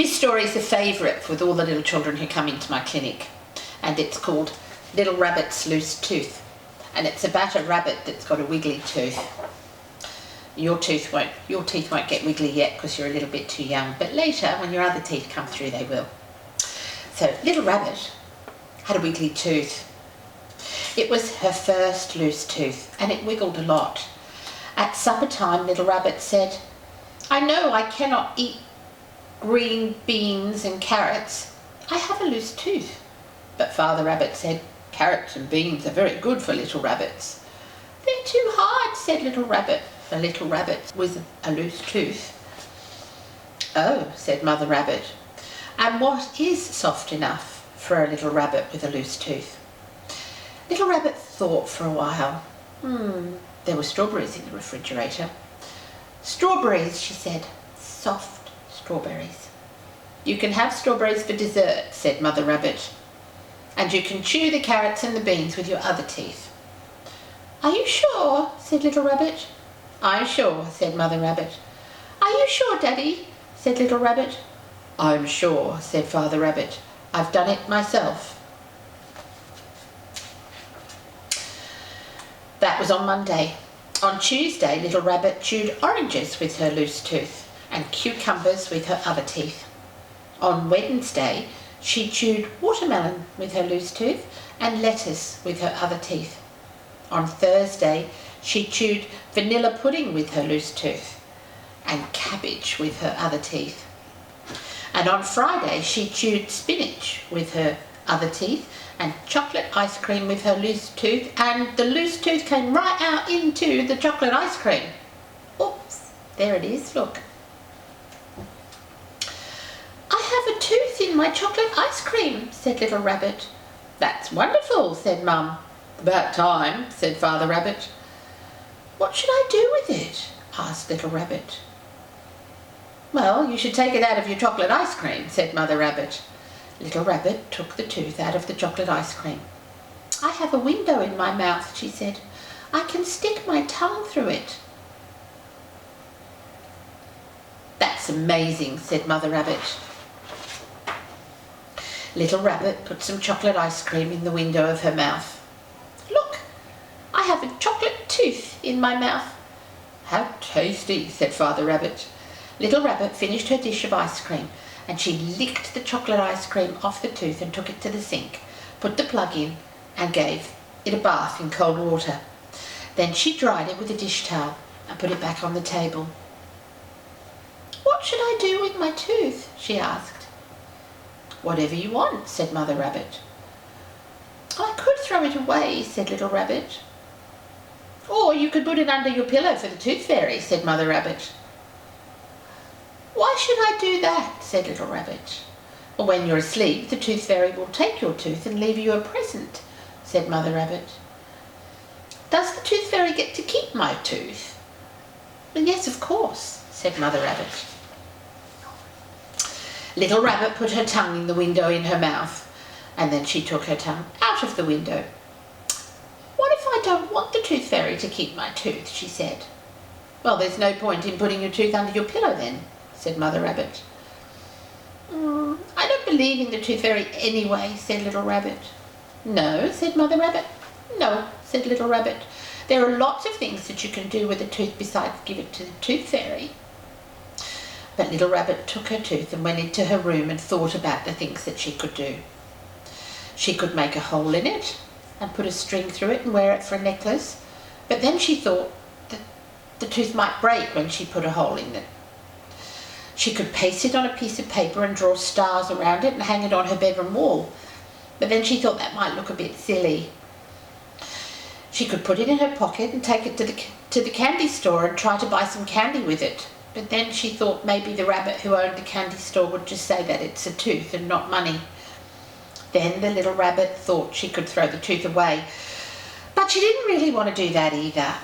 This story is a favourite with all the little children who come into my clinic, and it's called Little Rabbit's Loose Tooth, and it's about a rabbit that's got a wiggly tooth. Your teeth won't get wiggly yet because you're a little bit too young, but later when your other teeth come through they will. So Little Rabbit had a wiggly tooth. It was her first loose tooth and it wiggled a lot. At supper time, Little Rabbit said, "I know I cannot eat green beans and carrots. I have a loose tooth." But Father Rabbit said, "Carrots and beans are very good for little rabbits." "They're too hard," said Little Rabbit, for little rabbits with a loose tooth. "Oh," said Mother Rabbit, "and what is soft enough for a little rabbit with a loose tooth?" Little Rabbit thought for a while. There were strawberries in the refrigerator. "Strawberries," she said, "soft strawberries." "You can have strawberries for dessert," said Mother Rabbit, "and you can chew the carrots and the beans with your other teeth." "Are you sure?" said Little Rabbit. "I'm sure," said Mother Rabbit. "Are you sure, Daddy?" said Little Rabbit. "I'm sure," said Father Rabbit. "I've done it myself." That was on Monday. On Tuesday, Little Rabbit chewed oranges with her loose tooth and cucumbers with her other teeth. On Wednesday, she chewed watermelon with her loose tooth and lettuce with her other teeth. On Thursday, she chewed vanilla pudding with her loose tooth and cabbage with her other teeth. And on Friday, she chewed spinach with her other teeth and chocolate ice cream with her loose tooth, and the loose tooth came right out into the chocolate ice cream. Oops, there it is, look. "I have a tooth in my chocolate ice cream," said Little Rabbit. "That's wonderful," said Mum. "About time," said Father Rabbit. "What should I do with it?" asked Little Rabbit. "Well, you should take it out of your chocolate ice cream," said Mother Rabbit. Little Rabbit took the tooth out of the chocolate ice cream. "I have a window in my mouth," she said. "I can stick my tongue through it." "That's amazing," said Mother Rabbit. Little Rabbit put some chocolate ice cream in the window of her mouth. "Look, I have a chocolate tooth in my mouth." "How tasty," said Father Rabbit. Little Rabbit finished her dish of ice cream and she licked the chocolate ice cream off the tooth and took it to the sink, put the plug in and gave it a bath in cold water. Then she dried it with a dish towel and put it back on the table. "What should I do with my tooth?" she asked. "Whatever you want," said Mother Rabbit. "I could throw it away," said Little Rabbit. "Or you could put it under your pillow for the tooth fairy," said Mother Rabbit. "Why should I do that?" said Little Rabbit. "Well, when you're asleep, the tooth fairy will take your tooth and leave you a present," said Mother Rabbit. "Does the tooth fairy get to keep my tooth?" "Well, yes, of course," said Mother Rabbit. Little Rabbit put her tongue in the window in her mouth, and then she took her tongue out of the window. "What if I don't want the tooth fairy to keep my tooth?" she said. "Well, there's no point in putting your tooth under your pillow then," said Mother Rabbit. "I don't believe in the tooth fairy anyway," said Little Rabbit. "No," said Mother Rabbit. "No," said Little Rabbit. "There are lots of things that you can do with a tooth besides give it to the tooth fairy." But Little Rabbit took her tooth and went into her room and thought about the things that she could do. She could make a hole in it and put a string through it and wear it for a necklace, but then she thought that the tooth might break when she put a hole in it. She could paste it on a piece of paper and draw stars around it and hang it on her bedroom wall, but then she thought that might look a bit silly. She could put it in her pocket and take it to the candy store and try to buy some candy with it, but then she thought maybe the rabbit who owned the candy store would just say that it's a tooth and not money. Then the little rabbit thought she could throw the tooth away, but she didn't really want to do that either.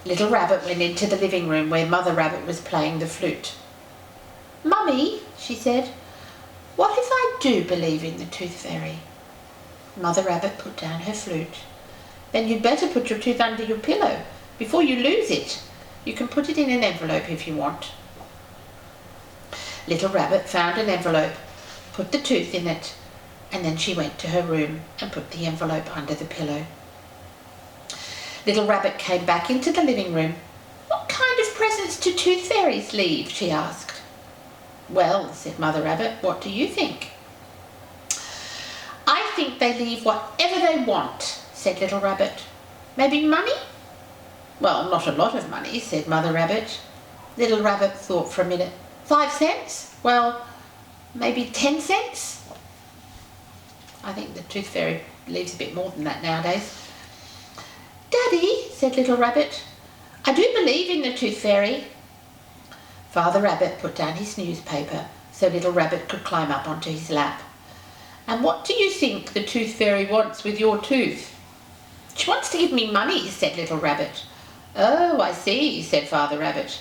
Little Rabbit went into the living room where Mother Rabbit was playing the flute. "Mummy," she said, "what if I do believe in the tooth fairy?" Mother Rabbit put down her flute. "Then you'd better put your tooth under your pillow before you lose it. You can put it in an envelope if you want." Little Rabbit found an envelope, put the tooth in it, and then she went to her room and put the envelope under the pillow. Little Rabbit came back into the living room. "What kind of presents do tooth fairies leave?" she asked. "Well," said Mother Rabbit, "what do you think?" "I think they leave whatever they want," said Little Rabbit. "Maybe money?" "Well, not a lot of money," said Mother Rabbit. Little Rabbit thought for a minute. 5 cents? Well, maybe 10 cents? I think the tooth fairy leaves a bit more than that nowadays. "Daddy," said Little Rabbit, "I do believe in the tooth fairy." Father Rabbit put down his newspaper so Little Rabbit could climb up onto his lap. "And what do you think the tooth fairy wants with your tooth?" "She wants to give me money," said Little Rabbit. "Oh, I see," said Father Rabbit.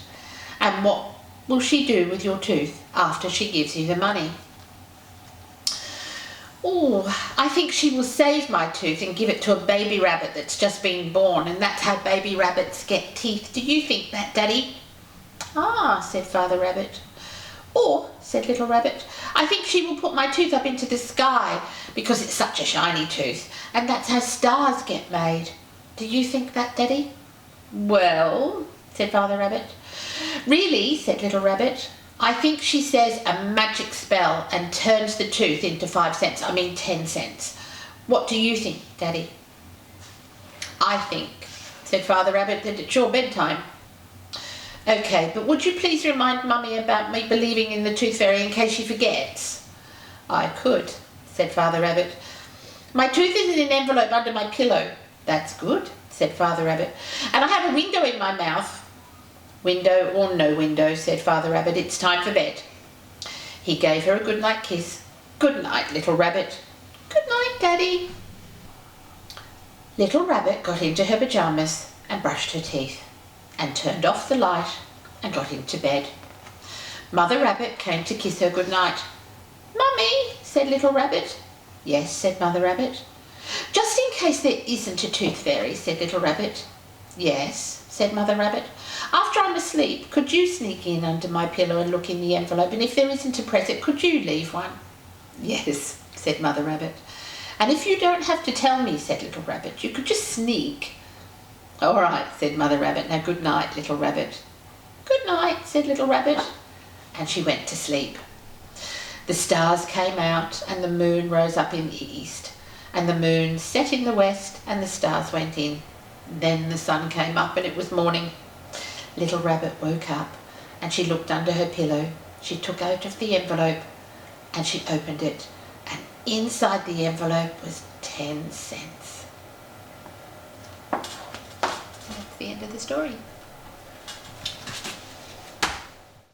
"And what will she do with your tooth after she gives you the money?" "Oh, I think she will save my tooth and give it to a baby rabbit that's just been born, and that's how baby rabbits get teeth. Do you think that, Daddy?" "Ah," said Father Rabbit. "Or," said Little Rabbit, "I think she will put my tooth up into the sky because it's such a shiny tooth, and that's how stars get made. Do you think that, Daddy?" "Well," said Father Rabbit. "Really," said Little Rabbit, "I think she says a magic spell and turns the tooth into 5 cents. I mean 10 cents. What do you think, Daddy?" "I think," said Father Rabbit, "that it's your bedtime." "Okay, but would you please remind Mummy about me believing in the tooth fairy in case she forgets?" "I could," said Father Rabbit. "My tooth is in an envelope under my pillow." "That's good," said Father Rabbit. "And I have a window in my mouth." "Window or no window," said Father Rabbit, "it's time for bed." He gave her a good night kiss. "Good night, Little Rabbit." "Good night, Daddy." Little Rabbit got into her pyjamas and brushed her teeth and turned off the light and got into bed. Mother Rabbit came to kiss her good night. "Mummy," said Little Rabbit. "Yes," said Mother Rabbit. "Just in case there isn't a tooth fairy," said Little Rabbit. "Yes," said Mother Rabbit. "After I'm asleep, could you sneak in under my pillow and look in the envelope, and if there isn't a present, could you leave one?" "Yes," said Mother Rabbit. "And if you don't have to tell me," said Little Rabbit, "you could just sneak." "All right," said Mother Rabbit. "Now good night, Little Rabbit." "Good night," said Little Rabbit. And she went to sleep. The stars came out and the moon rose up in the east, and the moon set in the west and the stars went in. Then the sun came up and it was morning. Little Rabbit woke up and she looked under her pillow. She took out of the envelope and she opened it, and inside the envelope was 10 cents. That's the end of the story.